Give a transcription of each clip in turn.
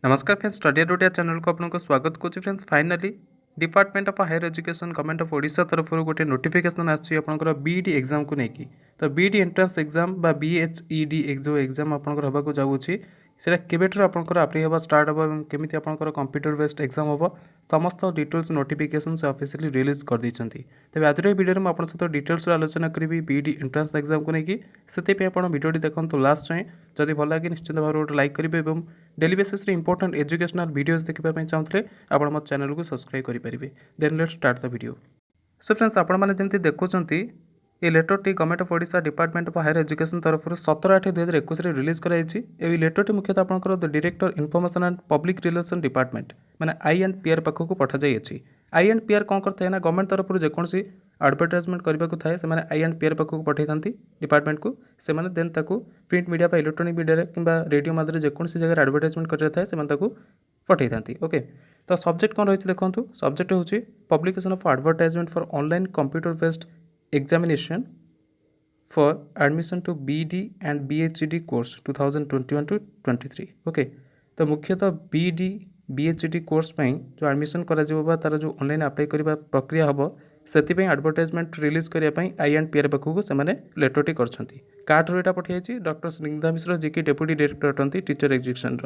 नमस्कार friends, study एडोडिया channel को आपको स्वागत करुँच। Friends finally department of higher education government of Odisha तरफ गोटे नोटिफिकेशन आपर बीईडी एग्जाम को लेकिन तो बीईडी एंट्रांस एग्जाम बा बीएचईडी जो एग्जाम आपंकर होगा जाऊँगी सेटा केवेठर आपंकर अप्लाई होगा स्टार्ट हम केमी आपंकर कंप्यूटर बेस्ड एग्जाम हम समस्त डिटेल्स नोटिफिकेशन से ऑफिशियली रिलीज कर देते। तेज आज भिडियो में आपको सहित डिटेल्स आलोचना करी बीईडी एंट्रांस एग्जाम को लेकिन से आप भिडियो देखो लास्ट जाए जदि भल लगे निश्चित भाव गोटे लाइक करेंगे और daily basis important educational videos देखा चाहते आप मो चैनल को सब्सक्राइब करेंगे। Then let's start the video. So friends आपने जमी देखुं ये लेटर टी government of Odisha department of higher education तरफ 17/8/2021 रिलीज कराई। लेटर टी मुख्यतः आपंकर the director information and public relation department माने INPR पाखक पठा जाइए। INPR कौन करता है ना गवर्नमेंट तरफ जेकोसी एडवर्टाइजमेंट करने को थाए से INPR पाखक पठे था डिपार्टमेंट को से देन ताकू प्रिंट मीडिया इलेक्ट्रोनिक मीडिया कि रेडियो माध्यम जेकोसी जगह एडवर्टाइजमेंट कर थाए से पठे था। ओके तो सब्जेक्ट कौन रही देखो सब्जेक्ट हूँ publication of advertisement for online computer based examination for admission to BD and BHED course 2021 to 23। Okay तो मुख्यतः BD BHED कोर्स जो एडमिशन करा तार जो ऑनलाइन अप्लाई करबा प्रक्रिया हम से एडवर्टाइजमेंट रिलीज करने INPR पाखक से लेटरटी करछंती। कार्ड एटा पठाई डॉक्टर स्निग्धा मिश्र जी की डेप्यूटी डायरेक्टर अटंती टीचर एजुकेशन।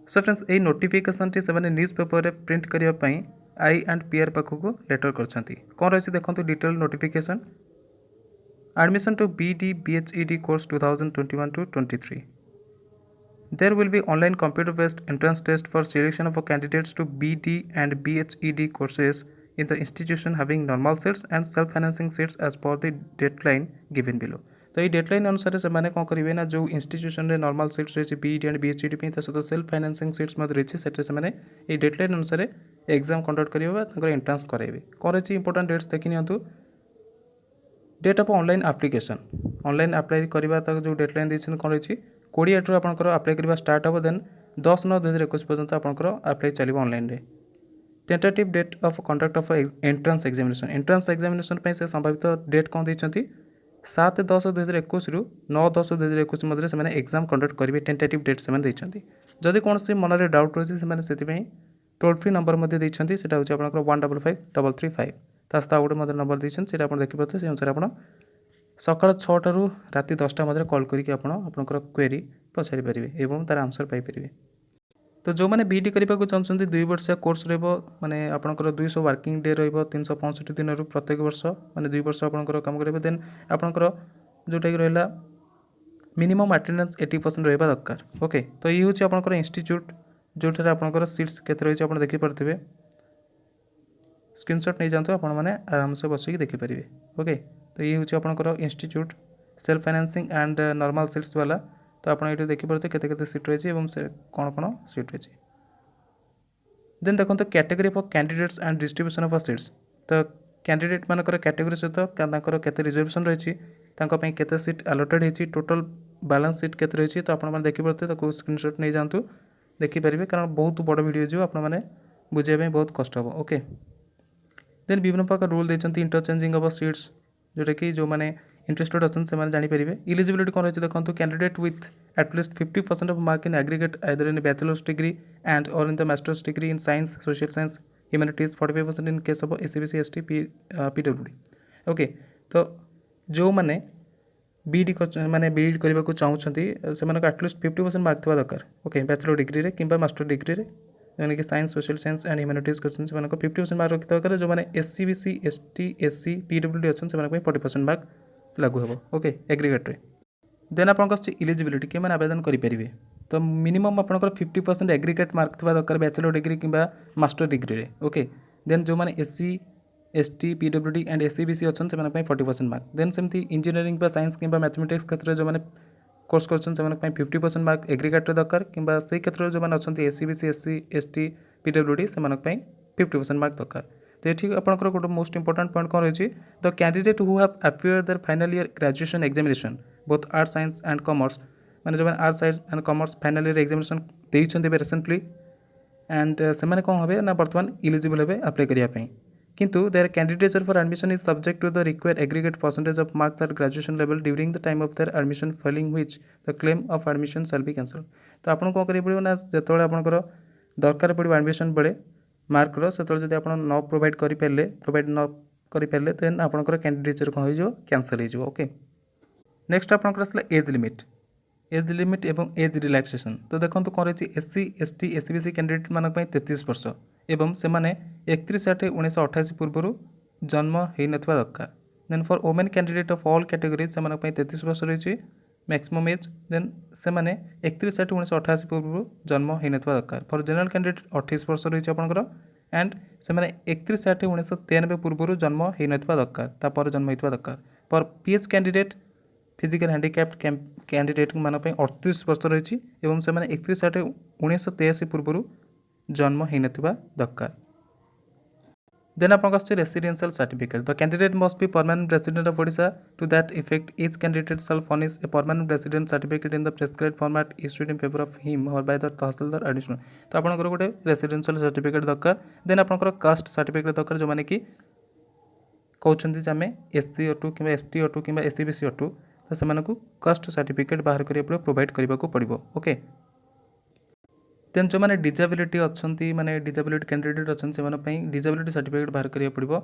सो फ्रेंड्स ये नोटिफिकेशन टी से न्यूज़ पेपर रे प्रिंट करने INPR पाखक लेटर करछंती। कौन रही देखो detail notification admission to BD BHED कोर्स 2021 to 23। There will be online computer based entrance test for selection of candidates to BD and BHED courses in the institution having normal seats and self financing seats as per the deadline given below। तो ये deadline अनुसार से करेंगे ना जो institution में normal seats रही BD and BHED सहित सेल्फ फाइनेंसिंग सीट्स रही से डेडलाइन अनुसार एग्जाम कंडक्ट करेंगे एंट्रांस कराइबे। कौन रही इंपोर्टेंट डेट्स देखी नियंतु। Date of online application online apply करवा जो डेडलाइन देते कौन रही 20 आपंकर अप्लाई करवा स्टार्ट हम देन 10/9/2021 पर्यंत आपंकर अप्लाई चलो ऑनलाइन रे। Tentative date of conduct of entrance examination से संभावित डेट कौन देते 7/10/2021 रु 9/10/2021 मध्य से एग्जाम कंडक्ट करेंगे। टेंटेटिव डेट से जदि कौन से मन में डाउट रही है टोल फ्री नंबर देते हूँ आप 155335 सहित आउ गोटे नंबर देते आप देखिए से अनुसार आप सका 6टा ରୁ राति 10टा मध्य कॉल करके आपंकर क्वेरी पचारि पारे और तार आंसर पाइपर। तो जो मैंने BD करने को चाहते 2 वर्षिया कोर्स माने आपंकर 200 वर्किंग डे रही 365 दिन प्रत्येक वर्ष माने 2 वर्ष आपंकर काम करेंगे। देन आपंकर जोटा कि रहा मिनिमम अटेंडेंस 80% रहा दरकार। ओके तो ये हूँ आपंकर इंस्टीट्यूट जो आपंकर सीट्स केते रही आप देखिपे स्क्रीनशॉट नहीं जातु आपने आराम से बसिक देखिपारे। ओके तो ये हूँ आपंकर institute self financing and normal seats वाला। तो आप ये देखिपे केते सीट रही है कौन कौन सीट रही। देन देखो category of candidates and distribution of seats. तो कैंडिडेट मानकर कैटेगरी सहित केते रिजर्वेशन रही केते सीट अलॉटेड होती टोटल बैलेंस सीट केते रही। तो आपने देखिपे स्क्रीनशॉट नहीं जातु देखिपारे कारण बहुत बड़ वीडियो जो आपने बुझाई बहुत कष्ट हम। ओके देन विभिन्न प्रकार रूल देते इंटरचेंजिंग ऑफ सीट्स जोटा कि जो मैंने इंटरेस्टेड अच्छे से जानीपारे। इलिजिबिलिटी कौन रही देखो candidate with at least 50% of mark in aggregate either in bachelors degree and और in the masters degree in science social science humanities 45% in case of SC/BC ST PWD। Okay तो जो मैंने BD माने BD करने को चाहते से एटलिस्ट 50% मार्क थोड़ा दरकार। ओके बैचलर डिग्री कि मास्टर डिग्री यानी कि science social science and humanities question से 50% मार्क रखी दरकार। जो मैंने SC/BC ST SC PWD अच्छे से 40% मार्क लागू हे। ओके एग्रीगेट रे। देन आप इलिजिबिलिटी कि आवेदन करेंगे। तो मिनिमम आपंकर 50% एग्रीगेट मार्क थोड़ा दरकार बैचलर डिग्री कि मास्टर डिग्री रे। ओके देन जो मैंने SC ST PWD and SC/BC अच्छे से 40% मार्क। देन सेमती इंजीनियरिंग साइंस कि मैथमेटिक्स क्षेत्र में जो मैंने कोर्स कर 50% मार्क एग्रीगेट दरकार कि से क्षेत्र में जो मैंने अच्छा SC/BC SC ST PWD से 50% मार्क दरकार। तो ये आपंकर गोटे मोस्ट इंपोर्टेंट पॉइंट कौन रही the candidate who have appear there final year graduation examination both arts science and commerce मैंने जो मैंने arts science and commerce final year examination देते रिसेंटली एंड से कौन हे ना बर्तमान इलिजिबल हे अप्लाई करने। किंतु their candidature for admission is subject to the required aggregate percentage of marks at graduation level during the time of their admission following which the claim of admission shall be cancel. तो आपन कौन करिए पड़ो ना जेतोळे आपनकर दरकार पड़ो admission बेले मार्कर सेतोळे जदि आपन न प्रोवाइड करि पारे देन आपनकर कैंडिडेचर कौन हो कैंसल हो। ओके नेक्स्ट आपनकर आसला एज लिमिट एवं एज रिलैक्सेशन। तो देखो कौन रही एससी एसटी एससीबीसी कैंडिडेट मान 33 वर्ष एवं से 31/8/1988 पूर्व जन्म हो नथिबा दरकार। Then for women candidate of all categories से 33 वर्ष रही मैक्सिमम एज। देन से 31/8/1988 पूर्व जन्म हो नथिबा दरकार। फॉर जनरल कैंडिडेट 28 वर्ष रही आपंकर एंड से 31/8/1993 पूर्व जन्म हो नथिबा दरकार तापर जन्म होता दरकार। For pH candidate physical handicapped candidate मान 38 वर्ष रही और से 31/8/1983 पूर्व जन्म हो नथिबा दरकार। देन आपन residential certificate the candidate must be permanent resident of Odisha to that effect each candidate shall furnish a permanent resident certificate in the prescribed format issued in favour of him और बाय द तहसीलदार एडिशनल। तो आपनकर गोटे residential certificate दरकार। Then आपनकर caste certificate दरकार जो माने कि कहते आम एससी अटू कि एसटी अटू कि एससीबीसी अटू तो से कास्ट सर्टिफिकेट बाहर करिया प्रोवाइड करने को पड़ो। ओके देन जो मैंने डिजेबिलिटी अच्छा माने डिजेबिलिटी कैंडिडेट अच्छा से डिजेबिलिटी सर्टिफिकेट बाहर करिया पड़ो।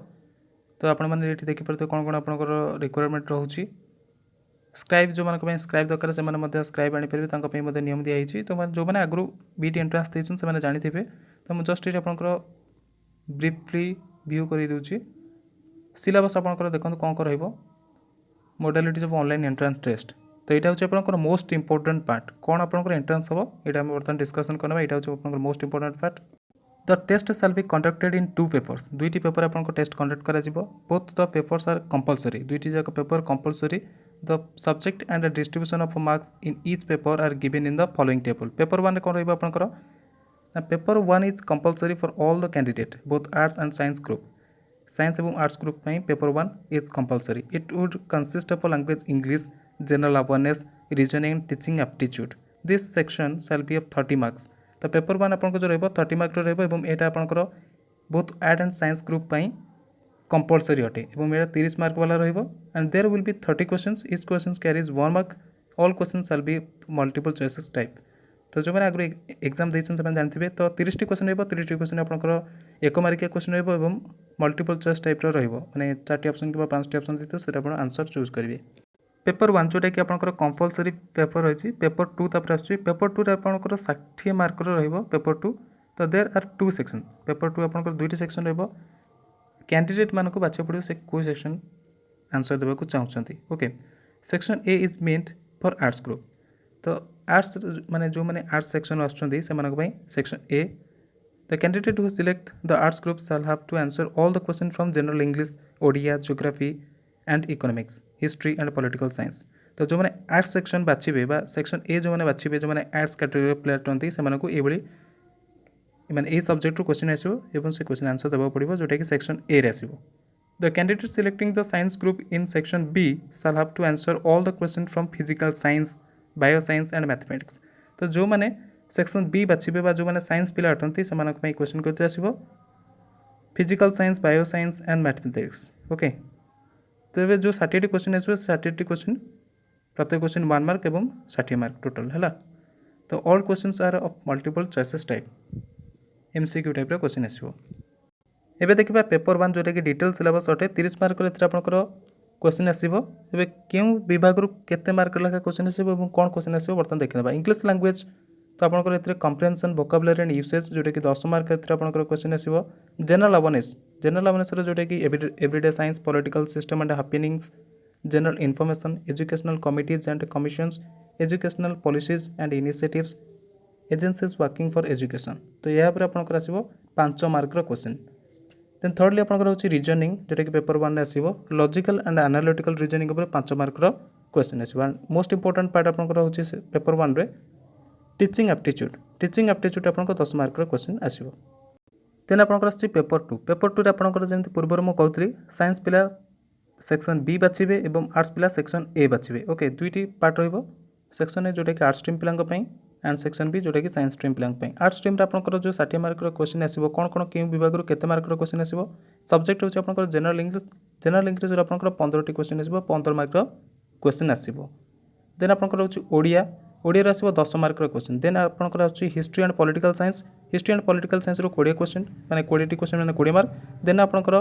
तो आपण मैंने देखिपे कौन कौन आपंकर रिक्वायरमेंट रोचे स्क्राइब जो मानक स्क्राइब दरकार से स्क्राइब आनीपारे नियम दिखाई। तो जो मैंने आगु बीटी एंट्रांस देते से जानी थे। तो मुझे जस्ट ये आपंकर ब्रीफली व्यू कर दूसरी सिलेबस आपंकर देखो कौन कौन रही modalities of online entrance test. तो यहाँ हूँ आपंकर मोस्ट इंपोर्टेंट पार्ट कौन आपंकर एंट्रांस हम यहाँ आम बर्तमान डिस्कसन करना यहाँ हूँ आपंकर most important part. The test shall be conducted in 2 papers दुईटी पेपर आपंकर टेस्ट कंडक्ट करा both the papers are compulsory दुईटी जाक paper compulsory. The subject and the distribution of marks in each paper are given in the following table. Paper 1 कौन रही आपंकर paper 1 is compulsory for all the candidate both arts and science group. Science एवं arts group में paper 1 is compulsory. It would consist of language English general awareness reasoning teaching aptitude. This section shall be of 30 marks. तो paper 1 आपको जो रही 30 mark रहा आपंकर both art and science group में compulsory अटे और यह 30 मार्क वाला and there will be 30 questions each question carries 1 mark all question shall be multiple choices type. तो जो मैंने आगे एग्जाम देते जानते तो 30 क्वेश्चन रहा 30 क्वेश्चन आपंकर 1 मार्किया क्वेश्चन रहा मल्टीपल चॉइस टाइप मैंने 4टी ऑप्शन कि 5टी ऑप्शन देते से आंसर चूज करेंगे। पेपर 1 जोटा कि आपंकर कंपलसरी पेपर रही पेपर 2 तापर आसुची पेपर 2 आपंकर 60 मार्क पेपर 2। तो देयर आर 2 सेक्शन पेपर 2 आपंकर 2टी सेक्शन रहा कैंडिडेट मानक बाछा पड़ो से कोई सेक्शन आंसर देवा को चाहते। Okay section A is meant for arts group. तो आर्ट्स माने जो मैंने आर्ट्स सेक्शन आसुचंदी section A the candidate who select the arts group shall have to answer all the question from general English Odia geography and economics history and political science. तो जो मैंने arts section बाछिबे बा section A जो मैंने बाछिबे जो मैंने arts category player टंती से मानक ये माने ए सब्जेक्ट क्वेश्चन आसो से क्वेश्चन आंसर देवा पड़ो जोटा कि सेक्शन ए रे आसो। The candidate selecting the science group in section B shall have to answer all the question from physical science bio science and mathematics. तो जो मैंने सेक्शन बी बाछिबे जो मैंने साइंस पिला अटंती से क्वेश्चन करते आसो physical science bio science and mathematics. Okay तो ये जो 60टी क्वेश्चन आसो 60टी क्वेश्चन प्रत्येक क्वेश्चन 1 मार्क और 60 मार्क टोटल है। तो all questions are of multiple choices type MCQ type question आसो। एबे देखिबा पेपर 1 जोटा कि डिटेल सिलेबस अटे 30 मार्क आपंकर क्वेश्चन आसो। एबे क्यों विभाग केते मार्क लेखा क्वेश्चन आसो कौन क्वेश्चन आसो बर्तमान देखा इंग्लिश लैंग्वेज। तो आपंकर ए कम्प्रेhension वोकाबुलरी एंड यूसेज जोटा कि 10 मार्क आपंकर क्वेश्चन आसो। जनरल अवेयरनेस जोटा कि everyday science political system and happenings general information educational committees and commissions educational policies and initiatives agencies working for education. तो यहाँ पर आपंकर आसो 5 मार्क क्वेश्चन। देन थर्डली आपंकर होची रीजनिंग जोटा कि पेपर 1 आसो लॉजिकल एंड एनालिटिकल रीजनिंग उपर 5 मार्क क्वेश्चन आसो। मोस्ट इंपोर्टेंट पार्ट आपंकर होची पेपर 1 रे टीचिंग एप्टीट्यूड आपंकर 10 मार्क क्वेश्चन आसो। देन आपंकर आसी पेपर 2 रे आपंकर जमी पूर्व मुझे कहती साइंस पिला सेक्शन बी बाछिबे एवं आर्ट्स पिला सेक्शन ए बाछिबे। ओके दुईटी पार्ट रहिबो सेक्शन ए जोटा कि आर्ट्स टीम पिलांक पई एंड सेक्शन बी जोटा कि साइंस स्ट्रीम पिलांक आर्ट्स स्ट्रीम आपंकर जो 60 मार्क क्वेश्चन आसो कौन कौन क्यों विभाग केते मार्क क्वेश्चन आसो सब्जेक्ट होची आपंकर जनरल इंग्लिश जो आपंकर 15 क्वेश्चन आसो 15 मार्क क्वेश्चन आसो देन आपंकर होची ओडिया ओडिया आसो 10 मार्क क्वेश्चन देन आपंकर होची हिस्ट्री एंड पॉलिटिकल साइंस रो 20 क्वेश्चन माने 20 क्वेश्चन माने 20 मार्क देन आपंकर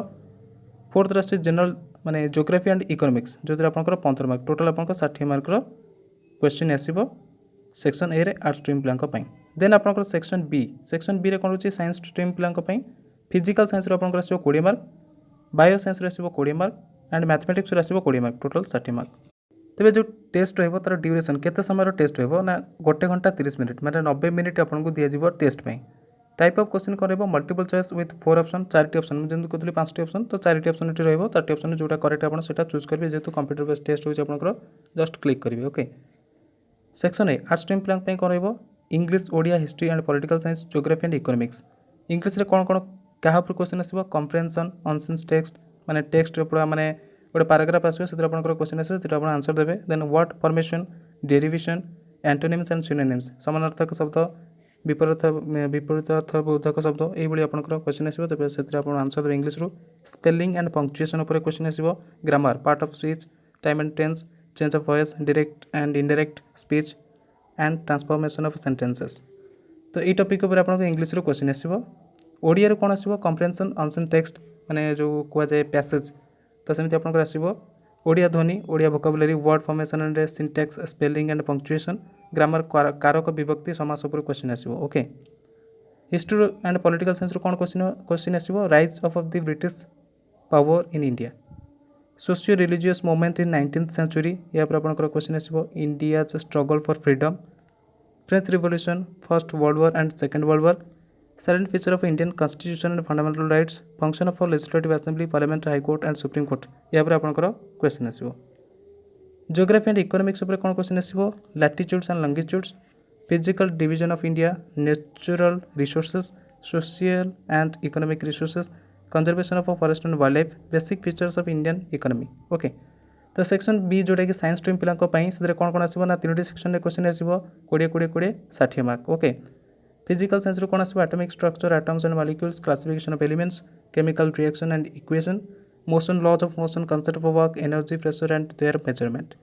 फोर्थ आसो जनरल माने ज्योग्राफी एंड इकोनॉमिक्स जो आपंकर 15 मार्क टोटल आपंकर 60 मार्क क्वेश्चन आसो सेक्शन ए रे आर्ट्स स्ट्रीम पिलांक पई देन आपनकर सेक्शन बी रे कोन होची साइंस स्ट्रीम पिलांक पई फिजिकल साइंस रो आपनकर आसीबो 20 मार्क बायो साइंस रो आसीबो 20 मार्क एंड मैथमेटिक्स रो आसीबो 20 मार्क टोटल 60 मार्क तबे जो टेस्ट रहबो तार ड्यूरेशन केते समय रो टेस्ट रहबो ना 1 घंटा 30 मिनिट माने 90 मिनिट आपनको दिया जिवो टेस्ट पई टाइप ऑफ क्वेश्चन करबो मल्टीपल चॉइस विथ 4 ऑप्शन 4टी ऑप्शन मैं जेंतु कहतली 5टी ऑप्शन तो 4टी ऑप्शन एटी रहबो 4टी ऑप्शन जोटा करेक्ट आपन सेटा चूज करबे जेतु कंप्यूटर बेस्ड टेस्ट होची आपनकर जस्ट क्लिक करबे okay section A arts stream पिलांक पई करबो English Odia history and political science geography and economics English रे कोन कोन कहा पर क्वेश्चन आसीबो कम्प्रेहेंशन ऑनसेंस टेक्स्ट माने टेक्स्ट रे पूरा माने गोटे पैराग्राफ आसीबो सेतिर आपनकर क्वेश्चन आसीबो सेतिर आपन आंसर देबे then word formation derivation antonyms and synonyms समानार्थक शब्द विपरीत अर्थ बोधक शब्द एई बळी आपनकर क्वेश्चन आसीबो तबे सेतिर आपन आंसर देबे इंग्लिश रो स्पेलिंग एंड पंक्चुएशन ऊपर क्वेश्चन आसीबो grammar part of speech time and tense change of voice direct and indirect speech and transformation of sentences तो ये टॉपिक ऊपर आपन इंग्लिश रो क्वेश्चन आसीबो ओडिया रो कोन आसीबो कम्प्रेहेंशन ऑनसेंस टेक्स्ट माने जो कुआ जाय पैसेज तो सेमति आपन आसीबो ओडिया ध्वनि Odia vocabulary word formation and syntax spelling and punctuation grammar कारक विभक्ति समास ऊपर क्वेश्चन आसीबो okay history and political science रो कोन क्वेश्चन आसीबो rise of the British power in India socio religious movement in 19th century या पर आपन क्वेश्चन आसीबो India struggle for freedom French revolution first world war and second world war salient feature of Indian constitution and fundamental rights function of legislative assembly parliament high court and supreme court या पर आपन question आसीबो geography and economics ऊपर कोन question आसीबो latitudes and longitudes physical division of India natural resources social and economic resources conservation of forest and wildlife basic features of Indian economy okay तो section B जोटा कि science stream पिलांक पई सेदरे कोन कोन आसीबो ना 3टी सेक्शन रे क्वेश्चन आसीबो 20 20 20 60 मार्क ओके फिजिकल साइंस रो कोन आसीबो atomic structure atoms and molecules classification of elements chemical reaction and equation motion laws of motion concept of work energy pressure and their measurement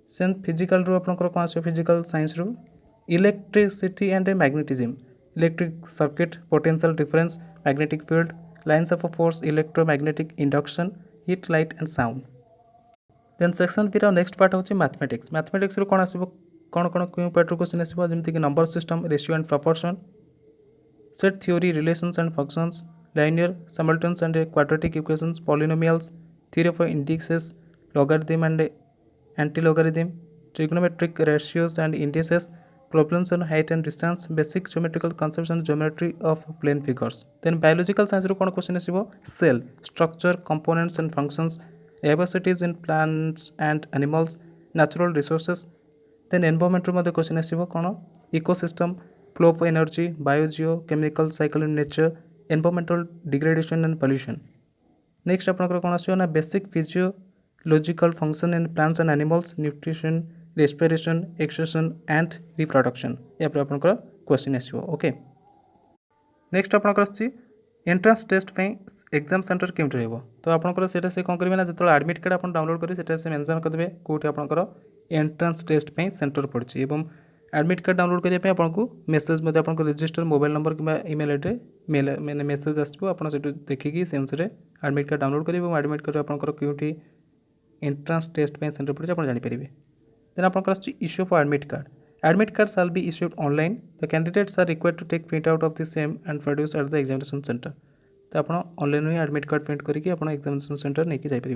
सेन फिजिकल रो आपन कोन आसीबो फिजिकल साइंस रो electricity and magnetism electric circuit potential difference magnetic field lines of force electromagnetic induction heat light and sound then section B row next part होची mathematics रो कोन आसीबो कोन कोन क्यों part रो question आसीबो जेमति कि number system ratio and proportion set theory relations and functions linear simultaneous and quadratic equations polynomials theory of indices logarithm and anti-logarithm trigonometric ratios and indices problems on height and distance basic geometrical concepts and geometry of plane figures then biological science ro kon question asibo cell structure components and functions diversities in plants and animals natural resources then environment ro madhe question asibo kon ecosystem flow of energy biogeochemical cycle in nature environmental degradation and pollution next आपनकर कोन आछो ना basic physiological function in plants and animals nutrition respiration excretion and reproduction या पर आपनकर question आछो okay next आपनकर आछि entrance test पे exam centre केमट रहबो तो आपनकर सेटा से कोन करबे ना जतल एडमिट कार्ड आपन डाउनलोड करी सेटा से मेंशन कर देबे कोठी आपनकर एंट्रेंस टेस्ट पे सेंटर पड़छि एवं एडमिट कार्ड डाउनलोड करने आपको मेसेज मध्य आपको रजिस्टर मोबाइल नंबर कि इमेल एड्रेस मेल मैंने मेसेज आसो आप देखिए से अनुसार एडमिट कार्ड डाउनलोड करेंगे और एडमिट कार्ड आपंकर क्योंकि एंट्रांस टेस्ट पे सेंटर पड़े आप जानीपर देन आपंकर issue for admit card shall be issued online the candidates are required to take print out of the same and produce at the examination centre तो आप online ही एडमिट कार्ड प्रिंट करके examination centre नहीं जापर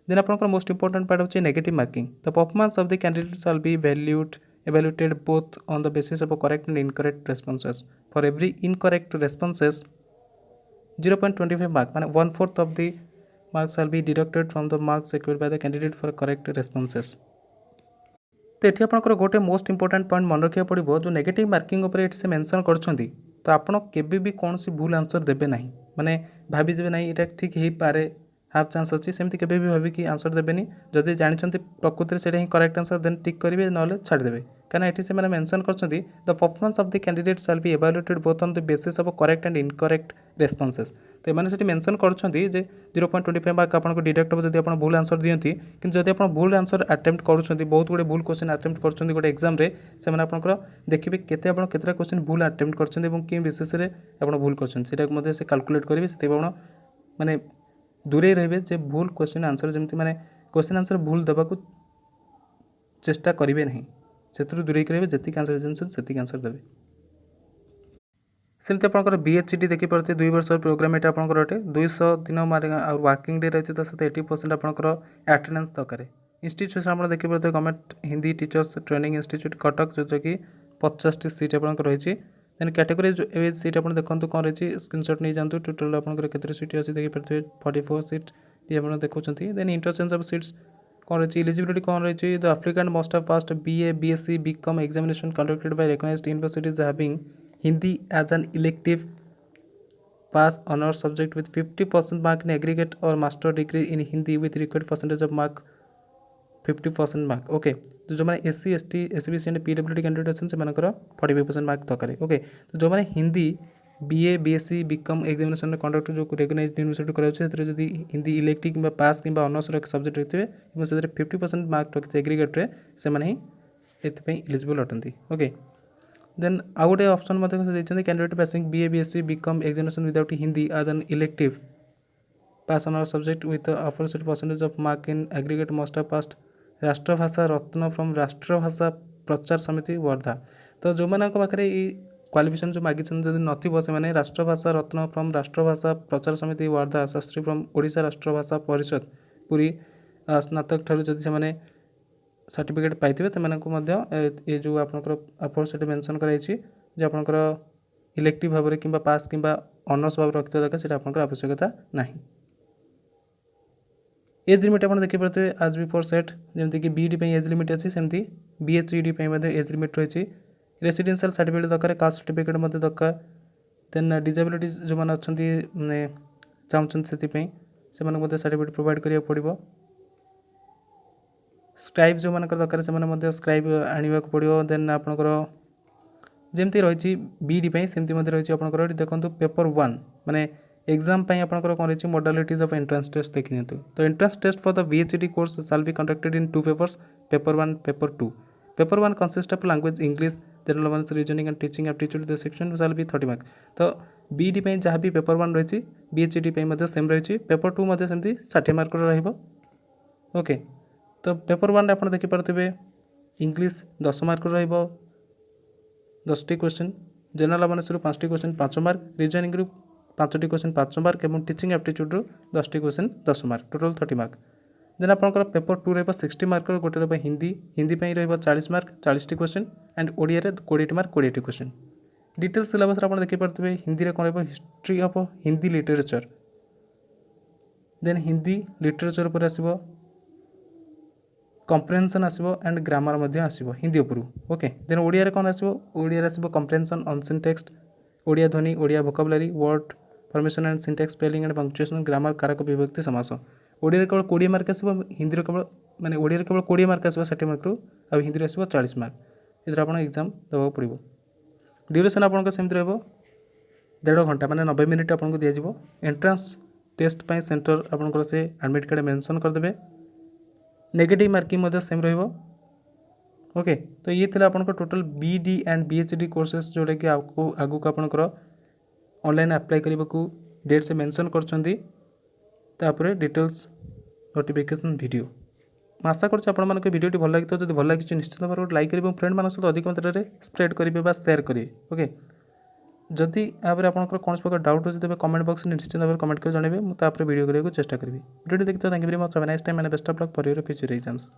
then आपंकर most important part होची negative marking the performance of the candidates are be evaluated both on the basis of a correct and incorrect responses. For every incorrect responses, 0.25 mark, माने 1/4 of the marks shall be deducted from the marks secured by the candidate for correct responses. तो ये आपंकर गोटे most important point मन रखा पड़ो जो negative marking उपर से मेंशन करछंती तो आपन केबे भी कौन सी भूल आंसर देबे नहीं माने भाभी जेबे नहीं एटा ठीक हे पारे हाफ चांस अच्छी सेमती केबे भी भावी कि आंसर देबेनी जदि जानछंती प्रकृति से ही करेक्ट आंसर देन टिक करेंगे ना छाड़देवे କାରଣ ଏଠି ସେମାନେ ମେନସନ୍ କରିଛନ୍ତି the performance of the candidate shall be evaluated both on the basis of correct and incorrect responses. ତ ଏମାନେ ସେଠି ମେନସନ୍ କରୁଛନ୍ତି ଯେ 0.25 ମାର୍କ ଆପଣଙ୍କୁ ଡିଡକ୍ଟ ହେବ ଯଦି ଆପଣ ଭୁଲ ଆନ୍ସର ଦିଅନ୍ତି, କିନ୍ତୁ ଯଦି ଆପଣ ଭୁଲ ଆନ୍ସର ଆଟେମ୍ପ୍ଟ କରୁଛନ୍ତି, ବହୁତ ଗୁଡ଼ିଏ ଭୁଲ କ୍ୱେଶ୍ଚନ୍ ଆଟେମ୍ପ୍ଟ କରୁଛନ୍ତି ଗୋଟେ ଏକ୍ଜାମ୍ରେ, ସେମାନେ ଆପଣଙ୍କର ଦେଖିବେ ଆପଣ କେତେଟା କ୍ୱେଶ୍ଚନ୍ ଭୁଲ ଆଟେମ୍ପ୍ଟ କରିଛନ୍ତି ଏବଂ କେଉଁ ବେସିସ୍ରେ ଆପଣ ଭୁଲ କରିଛନ୍ତି ସେଇଟାକୁ ମଧ୍ୟ ସେ କାଲକୁଲେଟ୍ କରିବେ। ସେଥିପାଇଁ ଆପଣ ମାନେ ଦୂରେଇ ରହିବେ ଯେ ଭୁଲ କ୍ୱେଶ୍ଚନ୍ ଆନ୍ସର ଯେମିତି ମାନେ କ୍ୱେଶ୍ଚନ୍ ଆନ୍ସର ଭୁଲ ଦେବାକୁ ଚେଷ୍ଟା କରିବେ ନାହିଁ, ସେଥିରୁ ଦୂରେଇକି ରହିବେ। ଯେତିକି ଆନ୍ସର ଜାଣିଛନ୍ତି ସେତିକି ଆନ୍ସର ଦେବେ। ସେମିତି ଆପଣଙ୍କର BHCD ଦେଖିପାରୁଥିବେ 2 ବର୍ଷର ପ୍ରୋଗ୍ରାମ୍ ଏଇଟା ଆପଣଙ୍କର ଅଟେ। 200 ଦିନ ଆଉ ୱାର୍କିଂ ଡେ ରହିଛି, ତା ସହିତ 80% ଆପଣଙ୍କର ଆଟେଣ୍ଡାନ୍ସ ଦରକାର। ଇନଷ୍ଟିଚ୍ୟୁସନ୍ ଆପଣ ଦେଖିପାରୁଥିବେ government Hindi teachers training institute Cuttack, ଯେଉଁଟାକି 50ଟି ସିଟ୍ ଆପଣଙ୍କର ରହିଛି। ଦେନ୍ କ୍ୟାଟେଗୋରୀ ଏଜ୍ ସିଟ୍ ଆପଣ ଦେଖନ୍ତୁ କ'ଣ ରହିଛି, ସ୍କ୍ରିନଶଟ୍ ନେଇଯାଆନ୍ତୁ। ଟୋଟାଲ୍ ଆପଣଙ୍କର କେତେ ସିଟ୍ ଅଛି ଦେଖିପାରୁଥିବେ 44 ସିଟ୍ ଆପଣ ଦେଖୁଛନ୍ତି। ଦେନ୍ ଇଣ୍ଟରଚେଞ୍ଜ ଅଫ୍ ସିଟ୍ସ କ'ଣ ରହିଛି, ଇଲିଜିବିଲିଟି କ'ଣ ରହିଛି, the applicant must have passed BA BSc BCom examination conducted by recognised universities having Hindi as an elective, pass honors subject with 50% mark in aggregate or master degree in Hindi with required percentage of mark 50% mark। Okay, तो जो मैंने SC ST SCBC and PWD candidate अच्छे से 45% mark दरकार। Okay, तो जो मैंने Hindi BA BSc BCom examination conduct जो रेकग्नाइज यूनिवर्सिटी कराऊँ जदि हिंदी इलेक्टिव कि पास कि ऑनर्स सब्जेक्ट रही है 50% मार्क रखिए एग्रीगेट्रे से इलिजिबल अटंती। ओके, देन आउ गोटे option candidate passing BA BSc BCom examination without Hindi as an elective pass honour subject with aforesaid percentage of mark in aggregate must have passed Rashtrabhasha Ratna from राष्ट्रभाषा प्रचार समिति वर्धा। तो जो मान पाखे क्वालिफिकेशन जो मागिछन जदि नथिबो से माने राष्ट्रभाषा रत्न फ्रॉम राष्ट्रभाषा प्रचार समिति वर्धा शास्त्री फ्रॉम ओडिशा राष्ट्रभाषा परिषद पूरी स्नातक ठारू जदि से माने सर्टिफिकेट पाइथे तो ये जो आपंकर आफर से मेनसन कराई जे आपंकर इलेक्टिव भाव में कि पास कि ऑनर्स भाव रखिता दरकार से आवश्यकता ना। एज लिमिट आप देखिए आज बिफोर सेट जमीक BED एज लिमिट अच्छी सेमती BHCD एज लिमिट रही। रेसिडेंशियल सर्टिफिकेट दरकार, कास्ट सर्टिफिकेट दरकार। देन डिजेबिलिटी जो मैंने अच्छा चाहते से सर्टिफिकेट प्रोवाइड करा पड़ो। स्क्राइब जो मान दरकार से स्क्राइब आने को पड़ो। देन आपंकर जमती रही BED सेमती रही आपंकर देखो पेपर 1 माने एग्जाम आपंकर कौन रही मॉडलिटीज ऑफ एंट्रेंस टेस्ट देखी दिखाँ। तो entrance test for the BHCD course shall be conducted in 2 papers, paper 1 paper 2। Paper 1 consist of language English general knowledge reasoning and teaching aptitude the section shall be 30 mark. तो BED जहाँ भी paper 1 रही BHCD same रही। Paper 2 सेमती 60 mark okay, तो paper 1 आप देखिपे English 10 mark र10टी क्वेश्चन, जनरल अवेयरनेस 5टी क्वेश्चन 5 मार्क, रीजनिंग 5टी क्वेश्चन 5 मार्क और टीचिंग एप्टीट्यूड 10टी question 10 mark, total 30 mark. Then आपंकर पेपर 2 रहा 60 मार्क, गोटे हिंदी हिंदी रहा 40 मार्क 40टी क्वेश्चन एंड ओडिया 20 मार्क 20टी क्वेश्चन। डिटेल सिलेबस आप देखिपे हिंदी में कौन history of Hindi literature, then Hindi literature पर आसो कम्प्रेहेंशन आसो एंड ग्रामर आसो हिंदी उपरू। ओके, देन ओडिया कौन आसो, ओडिया आसो कम्प्रेहेंशन ऑन सिंटेक्स, ओडिया ध्वनि Odia vocabulary word formation and syntax spelling and punctuation grammar कारक विभक्ति समास। ओडिया केवल 20 मार्क आसो, हिंदी केवल माने ओडिया केवल 20 मार्क आसो 60 मार्क रू, आ हिंदी आसो 40 मार्क। इधर आप एग्जाम देवा पड़ो। ड्यूरेशन आपको सेमती रहा 1.5 घंटा माने 90 मिनिट आपको दिज्व। एंट्रांस टेस्ट पाई सेंटर आपंकर से एडमिट कार्ड मेंशन करदे। नेगेटिव मार्किंग सेम रहिबो। ओके, तो ये थिला आपन total BED and BHCD courses जोटा कि आगु आपंकर ऑनलाइन अप्लाई करने को डेट से मेंशन करछंदी। तापर डिटेल्स नोटिफिकेशन वीडियो आशा करछि आपण मानक वीडियो भल लगी तो जब भल लगी निश्चित भाव गोटे लाइक करेंगे, फ्रेंड मान सहित अधिक मात्रा में स्प्रेड करेंगे बा शेयर करेंगे। ओके, जदि यहाँ आपंकर कौन प्रकार डाउट अच्छे तेज कमेंट बॉक्स में निश्चित भाव कमेंट कर जनइबे, मुझे वीडियो करने को चेष्टा करी। वीडियो देखते thank you very much, have a nice time and best of luck for your future exams.